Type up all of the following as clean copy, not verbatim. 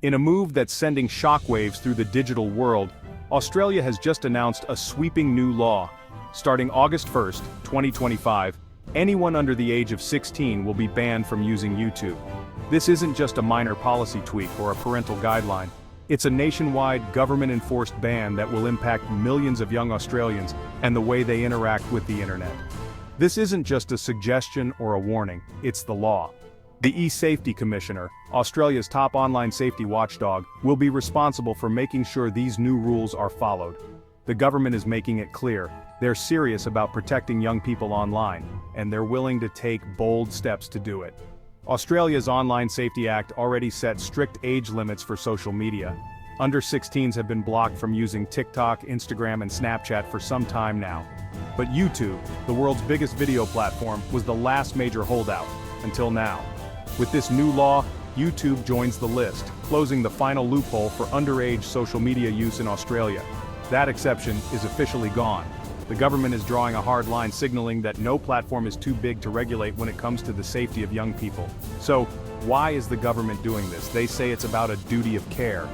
In a move that's sending shockwaves through the digital world, Australia has just announced a sweeping new law. Starting August 1, 2025, anyone under the age of 16 will be banned from using YouTube. This isn't just a minor policy tweak or a parental guideline. It's a nationwide, government-enforced ban that will impact millions of young Australians and the way they interact with the internet. This isn't just a suggestion or a warning, it's the law. The eSafety Commissioner, Australia's top online safety watchdog, will be responsible for making sure these new rules are followed. The government is making it clear, they're serious about protecting young people online, and they're willing to take bold steps to do it. Australia's Online Safety Act already set strict age limits for social media. Under 16s have been blocked from using TikTok, Instagram and Snapchat for some time now. But YouTube, the world's biggest video platform, was the last major holdout, until now. With this new law, YouTube joins the list, closing the final loophole for underage social media use in Australia. That exception is officially gone. The government is drawing a hard line, signaling that no platform is too big to regulate when it comes to the safety of young people. So, why is the government doing this? They say it's about a duty of care.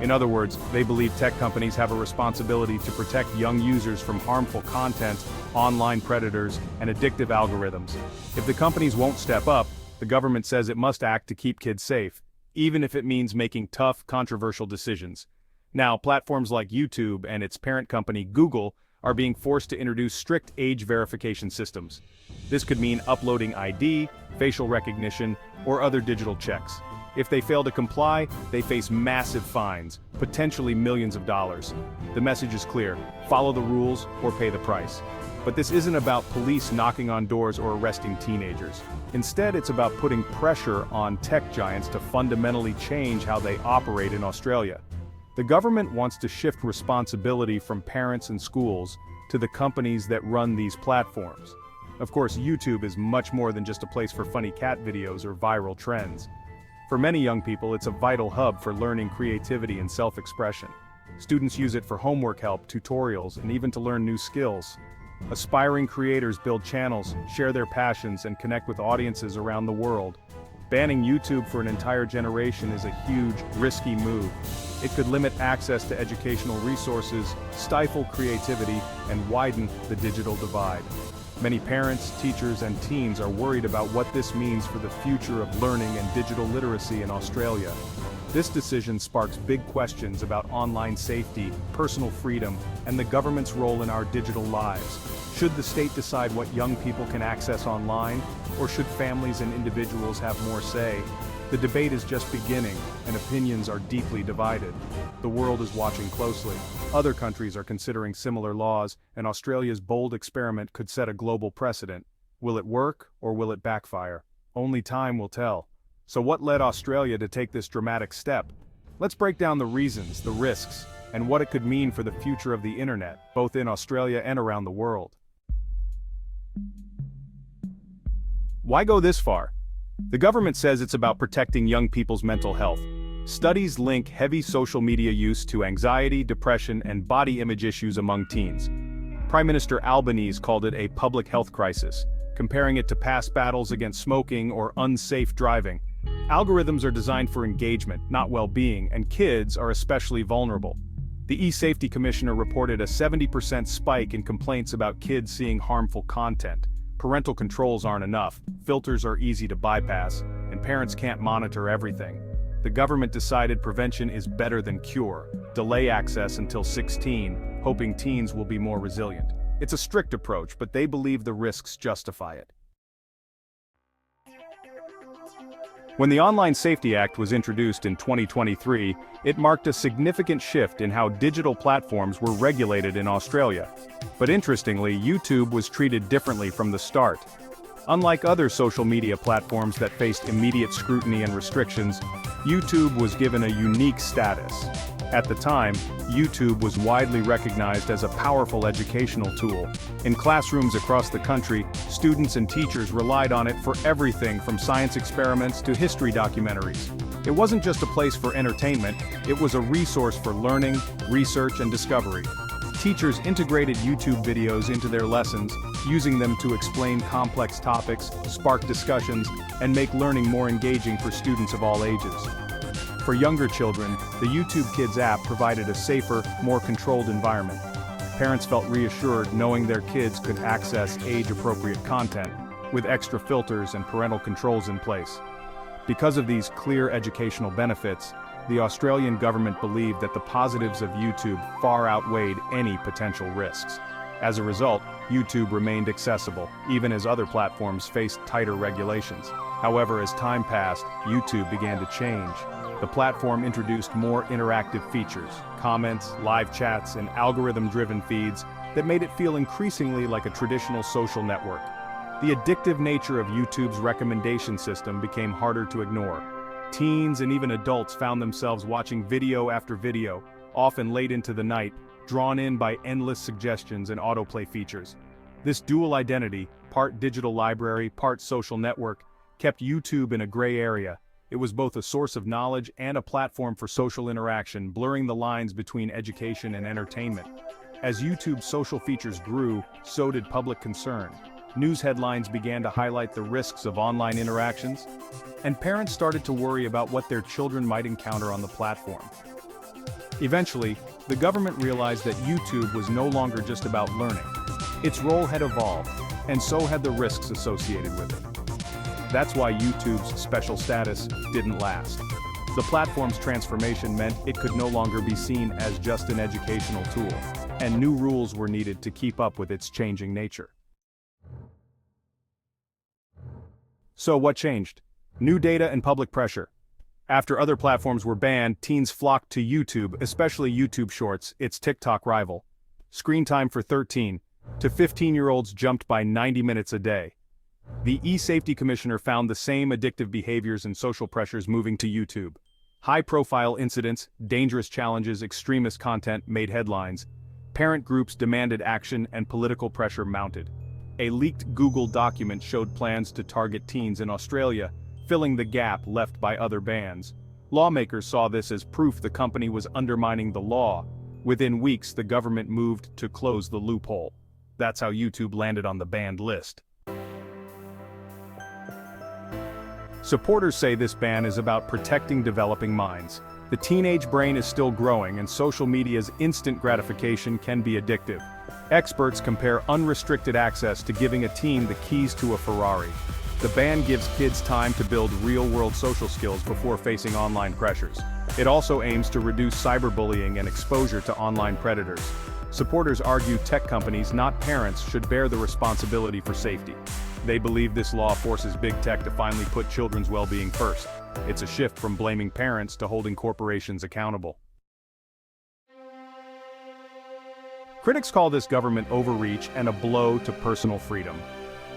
In other words, they believe tech companies have a responsibility to protect young users from harmful content, online predators, and addictive algorithms. If the companies won't step up, the government says it must act to keep kids safe, even if it means making tough, controversial decisions. Now, platforms like YouTube and its parent company Google are being forced to introduce strict age verification systems. This could mean uploading ID, facial recognition, or other digital checks. If they fail to comply, they face massive fines, potentially millions of dollars. The message is clear: follow the rules or pay the price. But this isn't about police knocking on doors or arresting teenagers. Instead, it's about putting pressure on tech giants to fundamentally change how they operate in Australia. The government wants to shift responsibility from parents and schools to the companies that run these platforms. Of course, YouTube is much more than just a place for funny cat videos or viral trends. For many young people, it's a vital hub for learning creativity and self-expression. Students use it for homework help, tutorials, and even to learn new skills. Aspiring creators build channels, share their passions, and connect with audiences around the world. Banning YouTube for an entire generation is a huge, risky move. It could limit access to educational resources, stifle creativity, and widen the digital divide. Many parents, teachers, and teens are worried about what this means for the future of learning and digital literacy in Australia. This decision sparks big questions about online safety, personal freedom, and the government's role in our digital lives. Should the state decide what young people can access online, or should families and individuals have more say? The debate is just beginning, and opinions are deeply divided. The world is watching closely. Other countries are considering similar laws, and Australia's bold experiment could set a global precedent. Will it work, or will it backfire? Only time will tell. So what led Australia to take this dramatic step? Let's break down the reasons, the risks, and what it could mean for the future of the internet, both in Australia and around the world. Why go this far? The government says it's about protecting young people's mental health. Studies link heavy social media use to anxiety, depression, and body image issues among teens. Prime Minister Albanese called it a public health crisis, comparing it to past battles against smoking or unsafe driving. Algorithms are designed for engagement, not well-being, and kids are especially vulnerable. The eSafety Commissioner reported a 70% spike in complaints about kids seeing harmful content. Parental controls aren't enough, filters are easy to bypass, and parents can't monitor everything. The government decided prevention is better than cure. Delay access until 16, hoping teens will be more resilient. It's a strict approach, but they believe the risks justify it. When the Online Safety Act was introduced in 2023, it marked a significant shift in how digital platforms were regulated in Australia. But interestingly, YouTube was treated differently from the start. Unlike other social media platforms that faced immediate scrutiny and restrictions, YouTube was given a unique status. At the time, YouTube was widely recognized as a powerful educational tool. In classrooms across the country, students and teachers relied on it for everything from science experiments to history documentaries. It wasn't just a place for entertainment, it was a resource for learning, research, and discovery. Teachers integrated YouTube videos into their lessons, using them to explain complex topics, spark discussions, and make learning more engaging for students of all ages. For younger children, the YouTube Kids app provided a safer, more controlled environment. Parents felt reassured knowing their kids could access age-appropriate content, with extra filters and parental controls in place. Because of these clear educational benefits, the Australian government believed that the positives of YouTube far outweighed any potential risks. As a result, YouTube remained accessible, even as other platforms faced tighter regulations. However, as time passed, YouTube began to change. The platform introduced more interactive features, comments, live chats, and algorithm-driven feeds that made it feel increasingly like a traditional social network. The addictive nature of YouTube's recommendation system became harder to ignore. Teens and even adults found themselves watching video after video, often late into the night, drawn in by endless suggestions and autoplay features. This dual identity, part digital library, part social network, kept YouTube in a gray area. It was both a source of knowledge and a platform for social interaction, blurring the lines between education and entertainment. As YouTube's social features grew, so did public concern. News headlines began to highlight the risks of online interactions, and parents started to worry about what their children might encounter on the platform. Eventually, the government realized that YouTube was no longer just about learning. Its role had evolved, and so had the risks associated with it. That's why YouTube's special status didn't last. The platform's transformation meant it could no longer be seen as just an educational tool, and new rules were needed to keep up with its changing nature. So what changed? New data and public pressure. After other platforms were banned, teens flocked to YouTube, especially YouTube Shorts, its TikTok rival. Screen time for 13 to 15-year-olds jumped by 90 minutes a day. The e-safety commissioner found the same addictive behaviors and social pressures moving to YouTube. High-profile incidents, dangerous challenges, extremist content made headlines. Parent groups demanded action and political pressure mounted. A leaked Google document showed plans to target teens in Australia, filling the gap left by other bans. Lawmakers saw this as proof the company was undermining the law. Within weeks, the government moved to close the loophole. That's how YouTube landed on the banned list. Supporters say this ban is about protecting developing minds. The teenage brain is still growing, and social media's instant gratification can be addictive. Experts compare unrestricted access to giving a teen the keys to a Ferrari. The ban gives kids time to build real-world social skills before facing online pressures. It also aims to reduce cyberbullying and exposure to online predators. Supporters argue tech companies, not parents, should bear the responsibility for safety. They believe this law forces big tech to finally put children's well-being first. It's a shift from blaming parents to holding corporations accountable. Critics call this government overreach and a blow to personal freedom.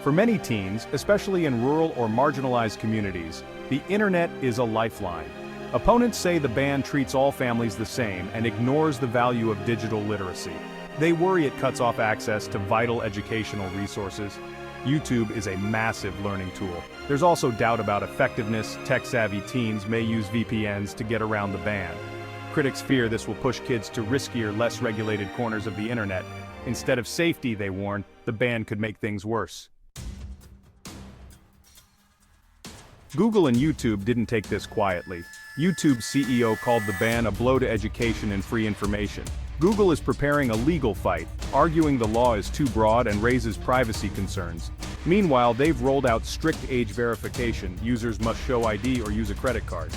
For many teens, especially in rural or marginalized communities, the internet is a lifeline. Opponents say the ban treats all families the same and ignores the value of digital literacy. They worry it cuts off access to vital educational resources. YouTube is a massive learning tool. There's also doubt about effectiveness. Tech-savvy teens may use VPNs to get around the ban. Critics fear this will push kids to riskier, less regulated corners of the internet. Instead of safety, they warn, the ban could make things worse. Google and YouTube didn't take this quietly. YouTube's CEO called the ban a blow to education and free information. Google is preparing a legal fight, arguing the law is too broad and raises privacy concerns. Meanwhile, they've rolled out strict age verification. Users must show ID or use a credit card.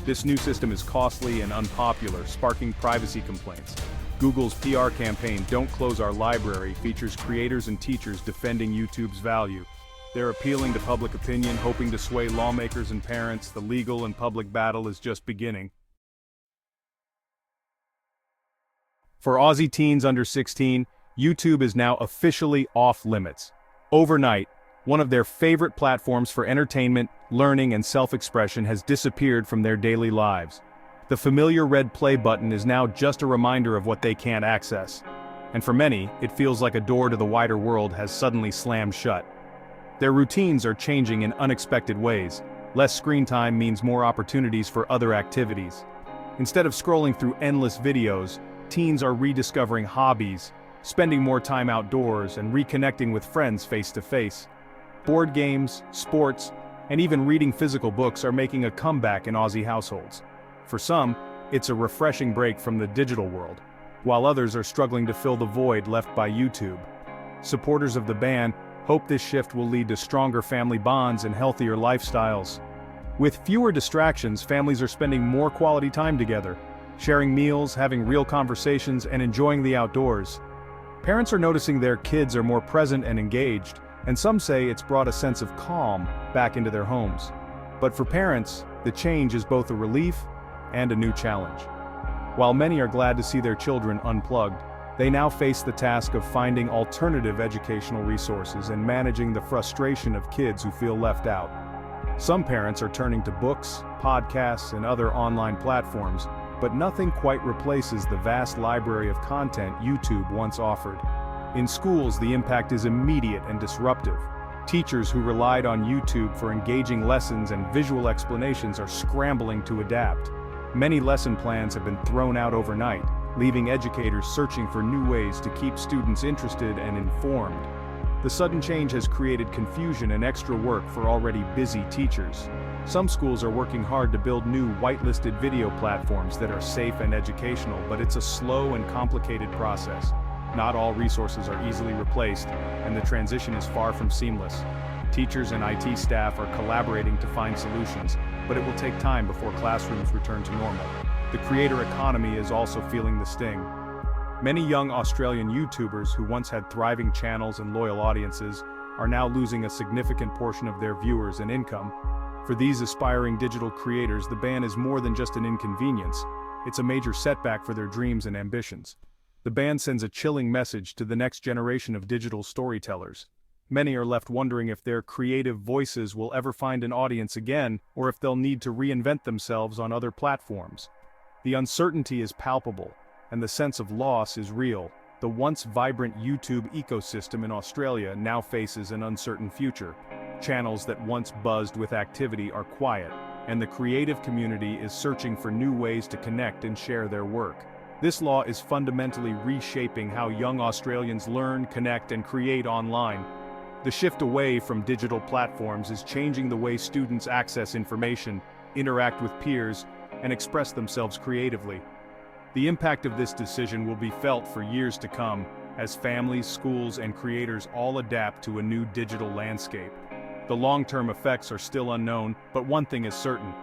This new system is costly and unpopular, sparking privacy complaints. Google's PR campaign, "Don't Close Our Library," features creators and teachers defending YouTube's value. They're appealing to public opinion, hoping to sway lawmakers and parents. The legal and public battle is just beginning. For Aussie teens under 16, YouTube is now officially off limits. Overnight, one of their favorite platforms for entertainment, learning, and self-expression has disappeared from their daily lives. The familiar red play button is now just a reminder of what they can't access. And for many, it feels like a door to the wider world has suddenly slammed shut. Their routines are changing in unexpected ways. Less screen time means more opportunities for other activities. Instead of scrolling through endless videos, teens are rediscovering hobbies, spending more time outdoors, and reconnecting with friends face-to-face. Board games, sports, and even reading physical books are making a comeback in Aussie households. For some, it's a refreshing break from the digital world, while others are struggling to fill the void left by YouTube. Supporters of the ban hope this shift will lead to stronger family bonds and healthier lifestyles. With fewer distractions, families are spending more quality time together, sharing meals, having real conversations, and enjoying the outdoors. Parents are noticing their kids are more present and engaged, and some say it's brought a sense of calm back into their homes. But for parents, the change is both a relief and a new challenge. While many are glad to see their children unplugged, they now face the task of finding alternative educational resources and managing the frustration of kids who feel left out. Some parents are turning to books, podcasts, and other online platforms, but nothing quite replaces the vast library of content YouTube once offered. In schools, the impact is immediate and disruptive. Teachers who relied on YouTube for engaging lessons and visual explanations are scrambling to adapt. Many lesson plans have been thrown out overnight, leaving educators searching for new ways to keep students interested and informed. The sudden change has created confusion and extra work for already busy teachers. Some schools are working hard to build new whitelisted video platforms that are safe and educational, but it's a slow and complicated process. Not all resources are easily replaced, and the transition is far from seamless. Teachers and IT staff are collaborating to find solutions, but it will take time before classrooms return to normal. The creator economy is also feeling the sting. Many young Australian YouTubers who once had thriving channels and loyal audiences are now losing a significant portion of their viewers and income. For these aspiring digital creators, the ban is more than just an inconvenience. It's a major setback for their dreams and ambitions. The ban sends a chilling message to the next generation of digital storytellers. Many are left wondering if their creative voices will ever find an audience again, or if they'll need to reinvent themselves on other platforms. The uncertainty is palpable, and the sense of loss is real. The once vibrant YouTube ecosystem in Australia now faces an uncertain future. Channels that once buzzed with activity are quiet, and the creative community is searching for new ways to connect and share their work. This law is fundamentally reshaping how young Australians learn, connect, and create online. The shift away from digital platforms is changing the way students access information, interact with peers, and express themselves creatively. The impact of this decision will be felt for years to come, as families, schools, and creators all adapt to a new digital landscape. The long-term effects are still unknown, but one thing is certain.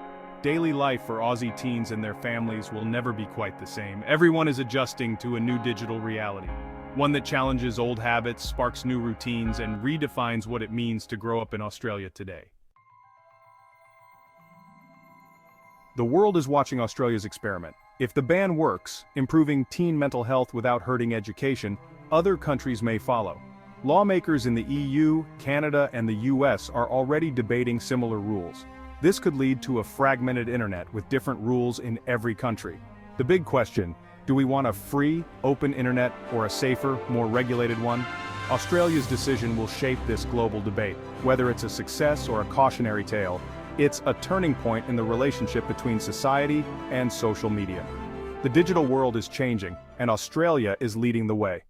Daily life for Aussie teens and their families will never be quite the same. Everyone is adjusting to a new digital reality. One that challenges old habits, sparks new routines, and redefines what it means to grow up in Australia today. The world is watching Australia's experiment. If the ban works, improving teen mental health without hurting education, other countries may follow. Lawmakers in the EU, Canada, and the US are already debating similar rules. This could lead to a fragmented internet with different rules in every country. The big question: do we want a free, open internet or a safer, more regulated one? Australia's decision will shape this global debate. Whether it's a success or a cautionary tale, it's a turning point in the relationship between society and social media. The digital world is changing, and Australia is leading the way.